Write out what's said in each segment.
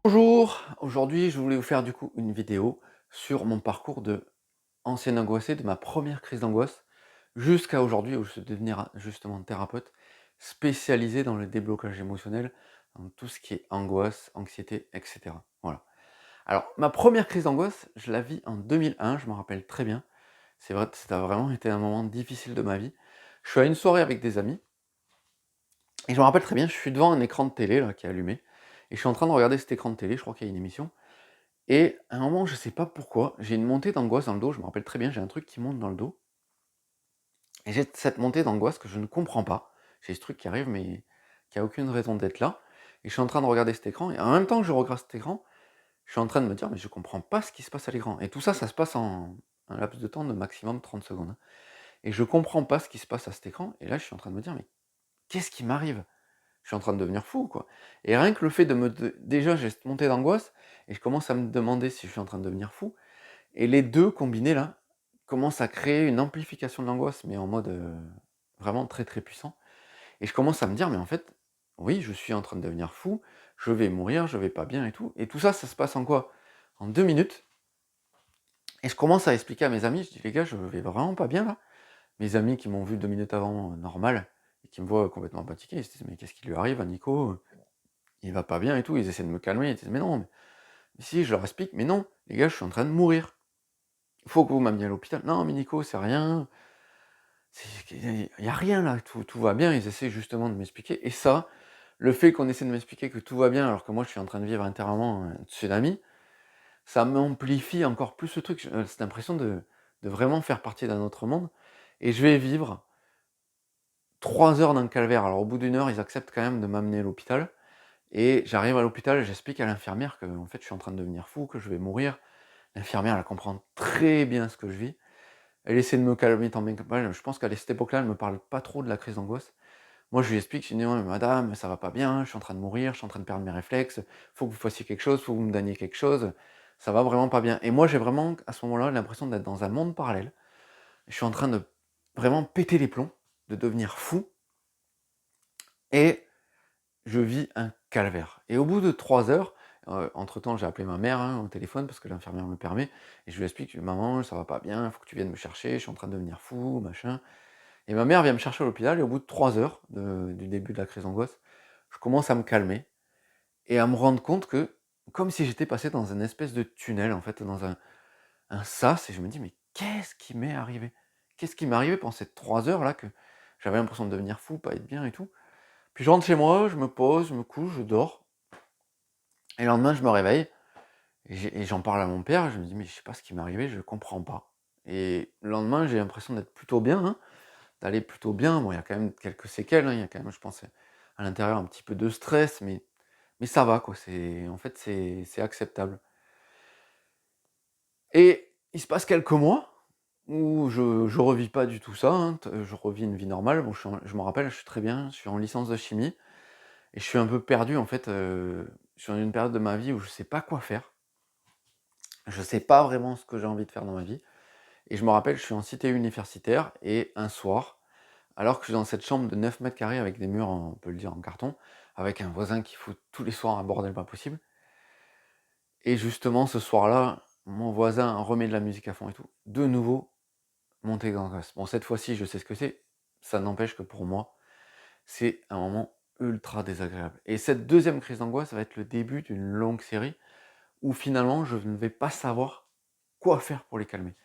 Bonjour, aujourd'hui je voulais vous faire du coup une vidéo sur mon parcours de ancien angoissé, de ma première crise d'angoisse, jusqu'à aujourd'hui où je suis devenir justement thérapeute spécialisé dans le déblocage émotionnel, dans tout ce qui est angoisse, anxiété, etc. Voilà. Alors, ma première crise d'angoisse, je la vis en 2001, je m'en rappelle très bien. C'est vrai, ça a vraiment été un moment difficile de ma vie. Je suis à une soirée avec des amis, et je me rappelle très bien, je suis devant un écran de télé là, qui est allumé, et je suis en train de regarder cet écran de télé, je crois qu'il y a une émission. Et à un moment, je sais pas pourquoi, j'ai une montée d'angoisse dans le dos, je me rappelle très bien, j'ai un truc qui monte dans le dos, et j'ai cette montée d'angoisse que je ne comprends pas. J'ai ce truc qui arrive, mais qui a aucune raison d'être là. Et je suis en train de regarder cet écran, et en même temps que je regarde cet écran, je suis en train de me dire, mais je comprends pas ce qui se passe à l'écran. Et tout ça, ça se passe en un laps de temps de maximum 30 secondes, hein. Et je comprends pas ce qui se passe à cet écran, et là, je suis en train de me dire, mais qu'est-ce qui m'arrive? Je suis en train de devenir fou, quoi. Et rien que le fait de déjà, j'ai cette montée d'angoisse, et je commence à me demander si je suis en train de devenir fou. Et les 2 combinés là, commencent à créer une amplification de l'angoisse, mais en mode, vraiment très, très puissant. Et je commence à me dire: «Mais en fait, oui, je suis en train de devenir fou, je vais mourir, je vais pas bien et tout». Et tout ça, ça se passe en quoi? En 2 minutes. Et je commence à expliquer à mes amis, je dis: «Les gars, je vais vraiment pas bien là». Mes amis qui m'ont vu 2 minutes avant, normal, et qui me voient complètement paniqué, ils se disent: «Mais qu'est-ce qui lui arrive à Nico? Il va pas bien et tout». Ils essaient de me calmer, ils disent: «Mais non, mais si». Je leur explique: «Mais non, les gars, je suis en train de mourir. Il faut que vous m'ameniez à l'hôpital». «Non, mais Nico, c'est rien. Il y a rien là, tout va bien». Ils essaient justement de m'expliquer, et ça, le fait qu'on essaie de m'expliquer que tout va bien alors que moi je suis en train de vivre intérieurement un tsunami, ça m'amplifie encore plus ce truc. Cette impression de vraiment faire partie d'un autre monde, et je vais vivre 3 heures dans le calvaire. Alors au bout d'une heure, ils acceptent quand même de m'amener à l'hôpital, et j'arrive à l'hôpital, j'explique à l'infirmière que en fait je suis en train de devenir fou, que je vais mourir. L'infirmière, elle comprend très bien ce que je vis. Elle essaie de me calmer tant bien que mal. Je pense qu'à cette époque-là, elle me parle pas trop de la crise d'angoisse. Moi, je lui explique, je lui dis: «Non mais madame, ça va pas bien, je suis en train de mourir, je suis en train de perdre mes réflexes, faut que vous fassiez quelque chose, faut que vous me donniez quelque chose, ça va vraiment pas bien». Et moi, j'ai vraiment, à ce moment-là, l'impression d'être dans un monde parallèle. Je suis en train de vraiment péter les plombs, de devenir fou, et je vis un calvaire. Et au bout de 3 heures, entre-temps, j'ai appelé ma mère, hein, au téléphone parce que l'infirmière me permet, et je lui explique: «Maman, ça va pas bien, il faut que tu viennes me chercher, je suis en train de devenir fou, machin». Et ma mère vient me chercher à l'hôpital, et au bout de 3 heures du début de la crise d'angoisse, je commence à me calmer et à me rendre compte que, comme si j'étais passé dans une espèce de tunnel, en fait, dans un sas, et je me dis: «Mais qu'est-ce qui m'est arrivé? Qu'est-ce qui m'est arrivé pendant ces 3 heures là que j'avais l'impression de devenir fou, pas être bien et tout?» Puis je rentre chez moi, je me pose, je me couche, je dors, et le lendemain je me réveille, et j'en parle à mon père, et je me dis: «Mais je sais pas ce qui m'est arrivé, je comprends pas». Et le lendemain, j'ai l'impression d'être plutôt bien, hein, d'aller plutôt bien. Bon, il y a quand même quelques séquelles, hein, il y a quand même, je pense, à l'intérieur un petit peu de stress, mais ça va quoi, c'est acceptable. Et il se passe quelques mois où je revis pas du tout ça, hein, je revis une vie normale. Bon, je me rappelle, je suis très bien, je suis en licence de chimie, et je suis un peu perdu en fait, je suis dans une période de ma vie où je sais pas quoi faire. Je sais pas vraiment ce que j'ai envie de faire dans ma vie, et je me rappelle, je suis en cité universitaire, et un soir, alors que je suis dans cette chambre de 9 mètres carrés avec des murs on peut le dire en carton, avec un voisin qui fout tous les soirs un bordel pas possible. Et justement ce soir-là, mon voisin remet de la musique à fond et tout. De nouveau, montée d'angoisse. Bon, cette fois-ci, je sais ce que c'est, ça n'empêche que pour moi, c'est un moment ultra désagréable. Et cette deuxième crise d'angoisse va être le début d'une longue série où finalement je ne vais pas savoir quoi faire pour les calmer.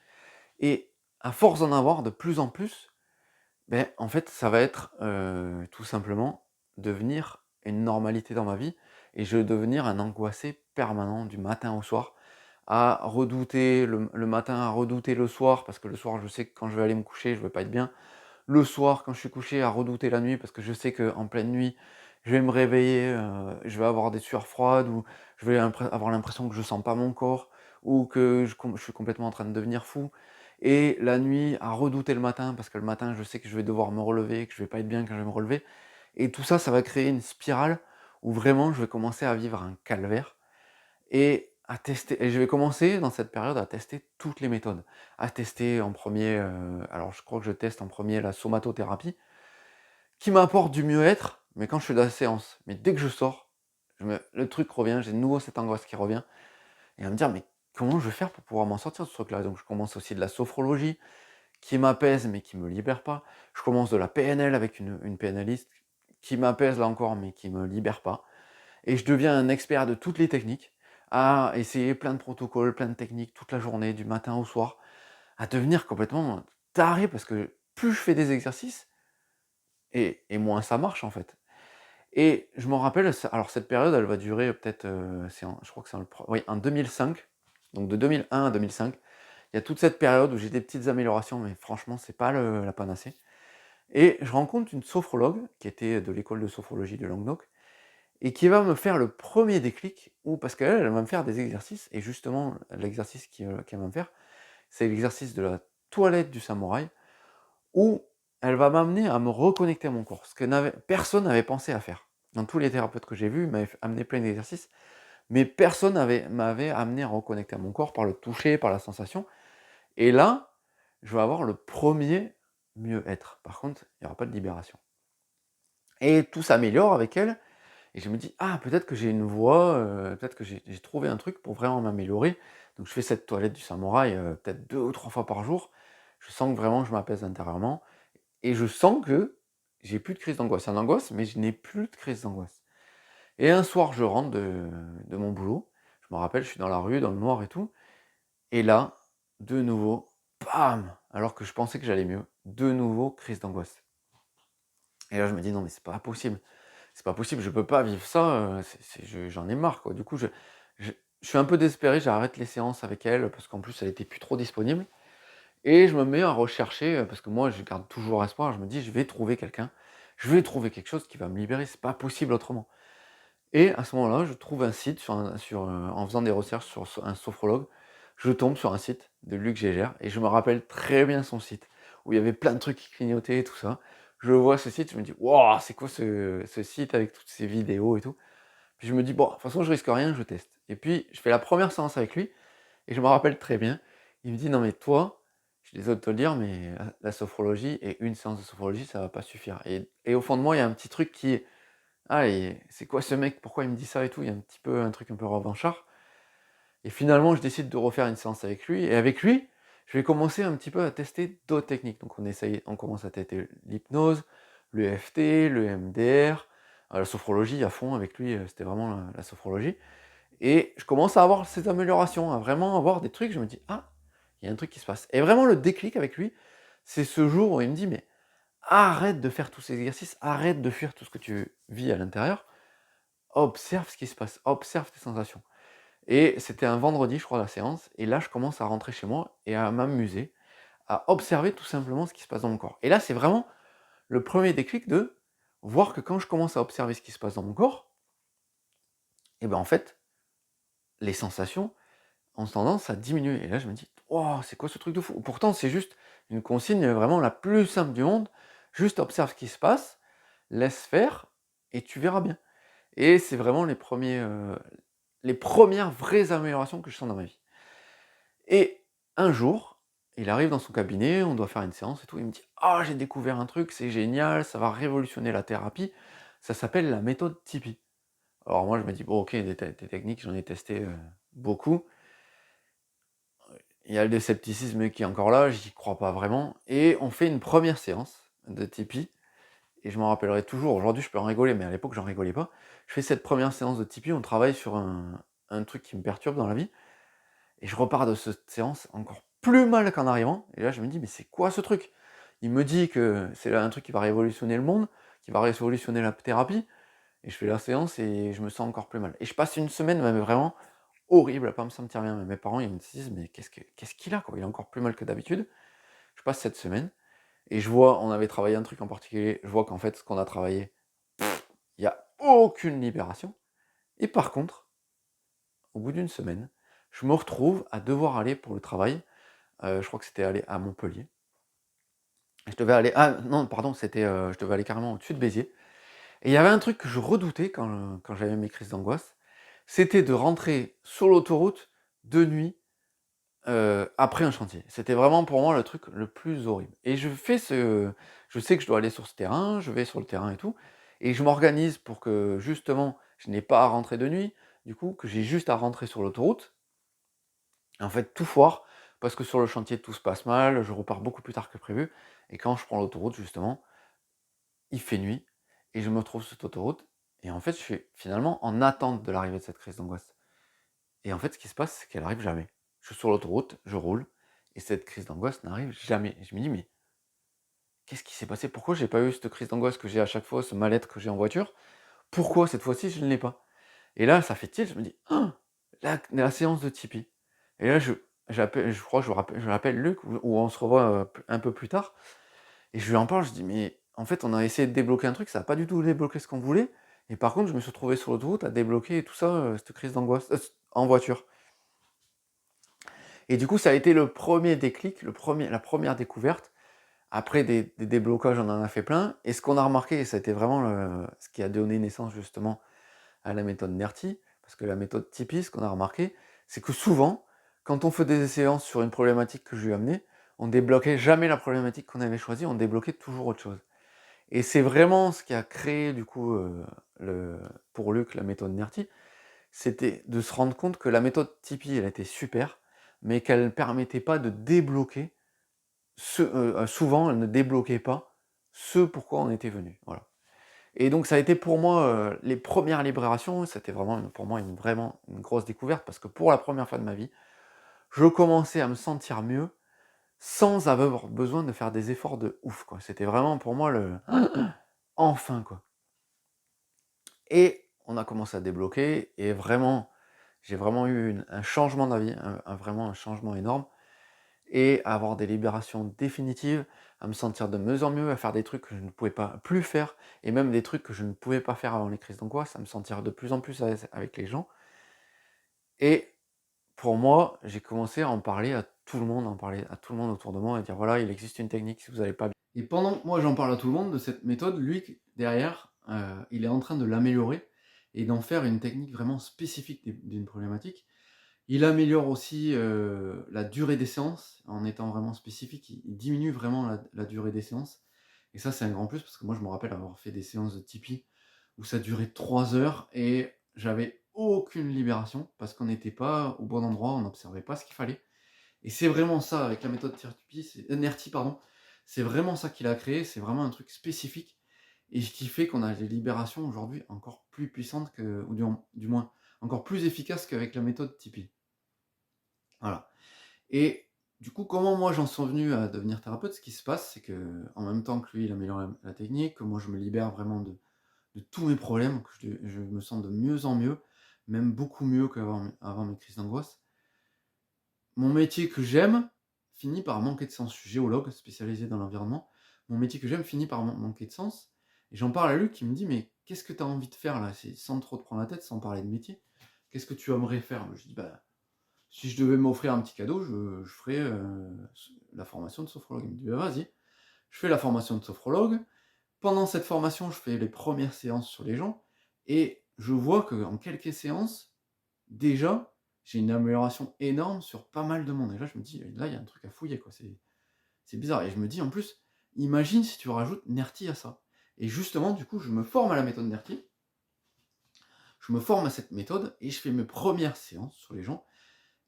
Et à force d'en avoir de plus en plus, ben en fait, ça va être, tout simplement devenir une normalité dans ma vie, et je vais devenir un angoissé permanent du matin au soir, à redouter le matin, à redouter le soir, parce que le soir, je sais que quand je vais aller me coucher, je vais pas être bien. Le soir, quand je suis couché, à redouter la nuit, parce que je sais qu'en pleine nuit, je vais me réveiller, je vais avoir des sueurs froides, ou je vais avoir l'impression que je sens pas mon corps, ou que je suis complètement en train de devenir fou. Et la nuit, à redouter le matin, parce que le matin, je sais que je vais devoir me relever, que je vais pas être bien quand je vais me relever. Et tout ça, ça va créer une spirale où vraiment je vais commencer à vivre un calvaire, et je vais commencer dans cette période à tester toutes les méthodes. À tester en premier, alors je crois que je teste en premier la somatothérapie, qui m'apporte du mieux-être, mais quand je fais de la séance. Mais dès que je sors, le truc revient, j'ai de nouveau cette angoisse qui revient et à me dire: «Mais comment je vais faire pour pouvoir m'en sortir de ce truc-là?» Donc je commence aussi de la sophrologie qui m'apaise, mais qui me libère pas. Je commence de la PNL avec une PNListe qui m'apaise là encore, mais qui me libère pas. Et je deviens un expert de toutes les techniques, à essayer plein de protocoles, plein de techniques toute la journée, du matin au soir, à devenir complètement taré parce que plus je fais des exercices et moins ça marche en fait. Et je m'en rappelle, alors cette période, elle va durer peut-être, je crois que c'est oui, en 2005, donc de 2001 à 2005. Il y a toute cette période où j'ai des petites améliorations, mais franchement, c'est pas la panacée. Et je rencontre une sophrologue qui était de l'école de sophrologie de Languedoc et qui va me faire le premier déclic où parce qu'elle, elle va me faire des exercices et justement l'exercice qu'elle va me faire, c'est l'exercice de la toilette du samouraï où elle va m'amener à me reconnecter à mon corps, ce que personne n'avait pensé à faire. Dans tous les thérapeutes que j'ai vus, ils m'avaient amené plein d'exercices, mais personne m'avait amené à reconnecter à mon corps par le toucher, par la sensation. Et là, je vais avoir le premier mieux-être. Par contre, il n'y aura pas de libération. Et tout s'améliore avec elle. Et je me dis: «Ah, peut-être que j'ai une voie, peut-être que j'ai trouvé un truc pour vraiment m'améliorer». Donc je fais cette toilette du samouraï, peut-être 2 ou 3 fois par jour. Je sens que vraiment je m'apaise intérieurement et je sens que j'ai plus de crise d'angoisse. C'est une angoisse, mais je n'ai plus de crise d'angoisse. Et un soir, je rentre de mon boulot. Je me rappelle, je suis dans la rue, dans le noir et tout. Et là, de nouveau, bam! Alors que je pensais que j'allais mieux, de nouveau crise d'angoisse. Et là, je me dis: «Non, mais c'est pas possible, je peux pas vivre ça, j'en ai marre, quoi». Du coup, je je suis un peu désespéré, j'arrête les séances avec elle parce qu'en plus, elle était plus trop disponible et je me mets à rechercher, parce que moi, je garde toujours espoir, je me dis: «Je vais trouver quelqu'un, je vais trouver quelque chose qui va me libérer, c'est pas possible autrement». Et à ce moment-là, je trouve un site en faisant des recherches sur un sophrologue, je tombe sur un site de Luc Gégère et je me rappelle très bien son site, où il y avait plein de trucs qui clignotaient et tout ça. Je vois ce site, je me dis: «Waouh, c'est quoi ce site avec toutes ces vidéos et tout?» Puis je me dis: «Bon, de toute façon, je risque rien, je teste». Et puis je fais la première séance avec lui et je me rappelle très bien, il me dit: «Non mais toi, je suis désolé de te le dire, mais la sophrologie et une séance de sophrologie, ça va pas suffire». Et au fond de moi, il y a un petit truc qui est: «Ah et c'est quoi ce mec? Pourquoi il me dit ça et tout?» Il y a un petit peu un truc un peu revanchard et finalement, je décide de refaire une séance avec lui et avec lui, je vais commencer un petit peu à tester d'autres techniques. Donc on commence à tester l'hypnose, le l'EFT, le MDR, la sophrologie à fond avec lui, c'était vraiment la sophrologie et je commence à avoir ces améliorations, à vraiment avoir des trucs, je me dis: «Ah, il y a un truc qui se passe» et vraiment le déclic avec lui, c'est ce jour où il me dit: «Mais arrête de faire tous ces exercices, arrête de fuir tout ce que tu vis à l'intérieur, observe ce qui se passe, observe tes sensations». Et c'était un vendredi, je crois, la séance, et là, je commence à rentrer chez moi et à m'amuser, à observer tout simplement ce qui se passe dans mon corps. Et là, c'est vraiment le premier déclic de voir que quand je commence à observer ce qui se passe dans mon corps, et ben en fait, les sensations ont tendance à diminuer. Et là, je me dis: «Waouh, c'est quoi ce truc de fou?» Pourtant, c'est juste une consigne vraiment la plus simple du monde. Juste observe ce qui se passe, laisse faire et tu verras bien. Et c'est vraiment les premières vraies améliorations que je sens dans ma vie. Et un jour, il arrive dans son cabinet, on doit faire une séance et tout, il me dit: «Ah, j'ai découvert un truc, c'est génial, ça va révolutionner la thérapie, ça s'appelle la méthode Tipeee». Alors moi, je me dis: «Bon OK, des techniques, j'en ai testé, beaucoup». Il y a le scepticisme qui est encore là, j'y crois pas vraiment et on fait une première séance de Tipeee et je m'en rappellerai toujours. Aujourd'hui, je peux en rigoler, mais à l'époque, j'en rigolais pas. Je fais cette première séance de Tipeee, on travaille sur un truc qui me perturbe dans la vie. Et je repars de cette séance encore plus mal qu'en arrivant. Et là, je me dis: «Mais c'est quoi ce truc?» Il me dit que c'est un truc qui va révolutionner le monde, qui va révolutionner la thérapie. Et je fais la séance et je me sens encore plus mal. Et je passe une semaine, mais vraiment horrible, à pas me sentir bien. Mes parents, ils me disent: «Mais qu'est-ce qu'il a, quoi? Il est encore plus mal que d'habitude». Je passe cette semaine et je vois, on avait travaillé un truc en particulier, je vois qu'en fait, ce qu'on a travaillé, il y a aucune libération. Et par contre, au bout d'une semaine, je me retrouve à devoir aller pour le travail. Je crois que c'était aller à Montpellier. Je devais aller ah non, pardon, je devais aller carrément au-dessus de Béziers et il y avait un truc que je redoutais quand j'avais mes crises d'angoisse, c'était de rentrer sur l'autoroute de nuit, après un chantier. C'était vraiment pour moi le truc le plus horrible et je sais que je dois aller sur ce terrain, je vais sur le terrain et tout et je m'organise pour que justement je n'ai pas à rentrer de nuit, du coup, que j'ai juste à rentrer sur l'autoroute. En fait, tout foire, parce que sur le chantier, tout se passe mal, je repars beaucoup plus tard que prévu, et quand je prends l'autoroute, justement, il fait nuit, et je me retrouve sur cette autoroute, et en fait, je suis finalement en attente de l'arrivée de cette crise d'angoisse. Et en fait, ce qui se passe, c'est qu'elle arrive jamais. Je suis sur l'autoroute, je roule, et cette crise d'angoisse n'arrive jamais. Et je me dis: «Mais qu'est-ce qui s'est passé? Pourquoi j'ai pas eu cette crise d'angoisse que j'ai à chaque fois, ce mal-être que j'ai en voiture? Pourquoi cette fois-ci je ne l'ai pas?» Et là, ça fait tilt, je me dis: «Ah! La séance de Tipeee». Et là, je crois que je rappelle Luc ou on se revoit, un peu plus tard, et je lui en parle, je dis: «Mais en fait, on a essayé de débloquer un truc, ça a pas du tout débloqué ce qu'on voulait, et par contre, je me suis retrouvé sur l'autoroute à débloquer tout ça, cette crise d'angoisse, en voiture». Et du coup, ça a été le premier déclic, la première découverte. Après des déblocages, on en a fait plein, et ce qu'on a remarqué, et ça a été vraiment ce qui a donné naissance justement à la méthode NERTI, parce que la méthode Tipeee, ce qu'on a remarqué, c'est que souvent, quand on fait des séances sur une problématique que je lui ai amenée, on débloquait jamais la problématique qu'on avait choisie, on débloquait toujours autre chose. Et c'est vraiment ce qui a créé du coup, pour Luc, la méthode NERTI, c'était de se rendre compte que la méthode Tipeee, elle était super, mais qu'elle ne permettait pas de débloquer souvent, elle ne débloquait pas ce pourquoi on était venu, voilà. Et donc ça a été pour moi, les premières libérations, c'était vraiment pour moi vraiment une grosse découverte, parce que pour la première fois de ma vie, je commençais à me sentir mieux sans avoir besoin de faire des efforts de ouf, quoi. C'était vraiment pour moi le enfin, quoi. Et on a commencé à débloquer, et vraiment, j'ai vraiment eu un changement d'avis, vraiment un changement énorme, et à avoir des libérations définitives, à me sentir de mieux en mieux, à faire des trucs que je ne pouvais pas plus faire, et même des trucs que je ne pouvais pas faire avant les crises d'angoisse, à me sentir de plus en plus à l'aise avec les gens. Et pour moi, j'ai commencé à en parler à tout le monde, à en parler à tout le monde autour de moi, et dire voilà, il existe une technique si vous n'allez pas bien. Et pendant que moi j'en parle à tout le monde de cette méthode, lui, derrière, il est en train de l'améliorer et d'en faire une technique vraiment spécifique d'une problématique. Il améliore aussi, la durée des séances en étant vraiment spécifique. Il diminue vraiment la durée des séances, et ça, c'est un grand plus, parce que moi, je me rappelle avoir fait des séances de Tipeee où ça durait 3 heures et j'avais aucune libération parce qu'on n'était pas au bon endroit, on n'observait pas ce qu'il fallait. Et c'est vraiment ça avec la méthode NERTI, pardon, c'est vraiment ça qu'il a créé, c'est vraiment un truc spécifique, et ce qui fait qu'on a des libérations aujourd'hui encore plus puissantes que, ou du moins encore plus efficaces qu'avec la méthode Tipeee. Voilà. Et du coup, comment moi j'en suis venu à devenir thérapeute? Ce qui se passe, c'est que en même temps que lui, il améliore la technique, que moi je me libère vraiment de tous mes problèmes, que je me sens de mieux en mieux, même beaucoup mieux qu'avant mes crises d'angoisse. Mon métier que j'aime finit par manquer de sens. Je suis géologue spécialisé dans l'environnement. Mon métier que j'aime finit par manquer de sens. Et j'en parle à lui qui me dit: «Mais qu'est-ce que tu as envie de faire là?» C'est sans trop te prendre la tête, sans parler de métier. «Qu'est-ce que tu aimerais faire?» Je dis: «Bah, si je devais m'offrir un petit cadeau, je ferais, la formation de sophrologue». Il me dit: «Bah, vas-y». Je fais la formation de sophrologue. Pendant cette formation, je fais les premières séances sur les gens, et je vois qu'en quelques séances, déjà, j'ai une amélioration énorme sur pas mal de monde. Et là, je me dis: «Là, il y a un truc à fouiller, quoi, c'est bizarre». Et je me dis en plus: «Imagine si tu rajoutes NERTI à ça». Et justement, du coup, je me forme à la méthode NERTI, je me forme à cette méthode et je fais mes premières séances sur les gens.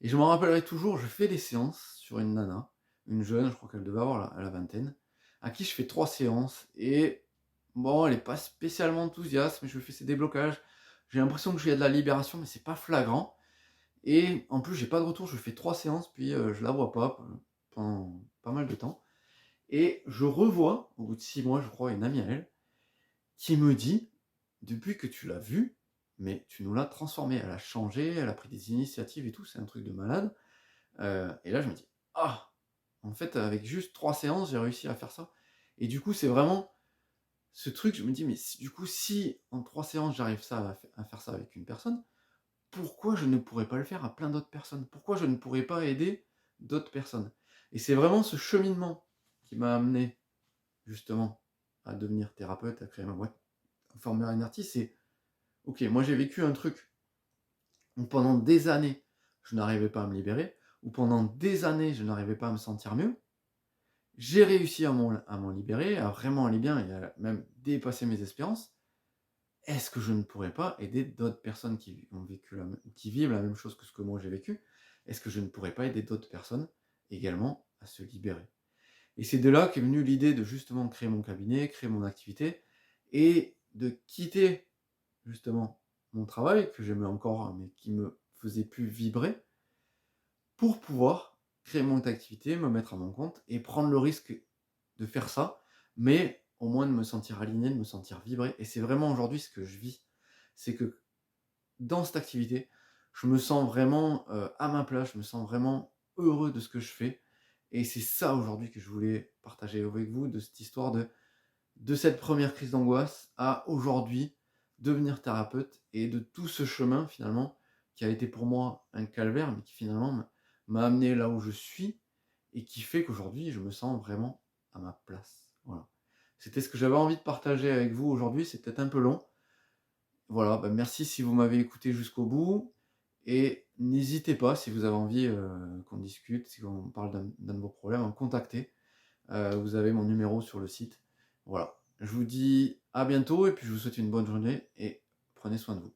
Et je m'en rappellerai toujours, je fais des séances sur une nana, une jeune, je crois qu'elle devait avoir la vingtaine, à qui je fais 3 séances, et bon, elle est pas spécialement enthousiaste, mais je lui fais ses déblocages. J'ai l'impression que j'ai de la libération, mais c'est pas flagrant. Et en plus, j'ai pas de retour, je fais 3 séances, puis je la vois pas pendant pas mal de temps. Et je revois, au bout de 6 mois, je crois, une amie à elle, qui me dit: «Depuis que tu l'as vue, mais tu nous l'as transformée, elle a changé, elle a pris des initiatives et tout, c'est un truc de malade». Et là, je me dis: «Ah! En fait, avec juste 3 séances, j'ai réussi à faire ça». Et du coup, c'est vraiment ce truc, je me dis: «Mais si, du coup, si en 3 séances, j'arrive à faire ça avec une personne, pourquoi je ne pourrais pas le faire à plein d'autres personnes? Pourquoi je ne pourrais pas aider d'autres personnes?» Et c'est vraiment ce cheminement qui m'a amené justement à devenir thérapeute, à créer ma boîte, à former un artiste. C'est: OK, moi j'ai vécu un truc où pendant des années, je n'arrivais pas à me libérer, où pendant des années, je n'arrivais pas à me sentir mieux. J'ai réussi à m'en libérer, à vraiment aller bien et à même dépasser mes espérances. est-ce que je ne pourrais pas aider d'autres personnes qui vivent la même chose que ce que moi j'ai vécu? Est-ce que je ne pourrais pas aider d'autres personnes également à se libérer? Et c'est de là qu'est venue l'idée de justement créer mon cabinet, créer mon activité et de quitter justement mon travail que j'aimais encore, hein, mais qui me faisait plus vibrer, pour pouvoir créer mon activité, me mettre à mon compte et prendre le risque de faire ça, mais au moins de me sentir aligné, de me sentir vibrer. Et c'est vraiment aujourd'hui ce que je vis. C'est que dans cette activité, je me sens vraiment à ma place, je me sens vraiment heureux de ce que je fais. Et c'est ça aujourd'hui que je voulais partager avec vous, de cette histoire de cette première crise d'angoisse à aujourd'hui devenir thérapeute et de tout ce chemin finalement qui a été pour moi un calvaire, mais qui finalement m'a amené là où je suis et qui fait qu'aujourd'hui je me sens vraiment à ma place. Voilà. C'était ce que j'avais envie de partager avec vous aujourd'hui, c'est peut-être un peu long. Voilà, bah merci si vous m'avez écouté jusqu'au bout et n'hésitez pas si vous avez envie qu'on discute, si on parle d'un de vos problèmes, à me contacter. Vous avez mon numéro sur le site. Voilà. Je vous dis à bientôt et puis je vous souhaite une bonne journée et prenez soin de vous.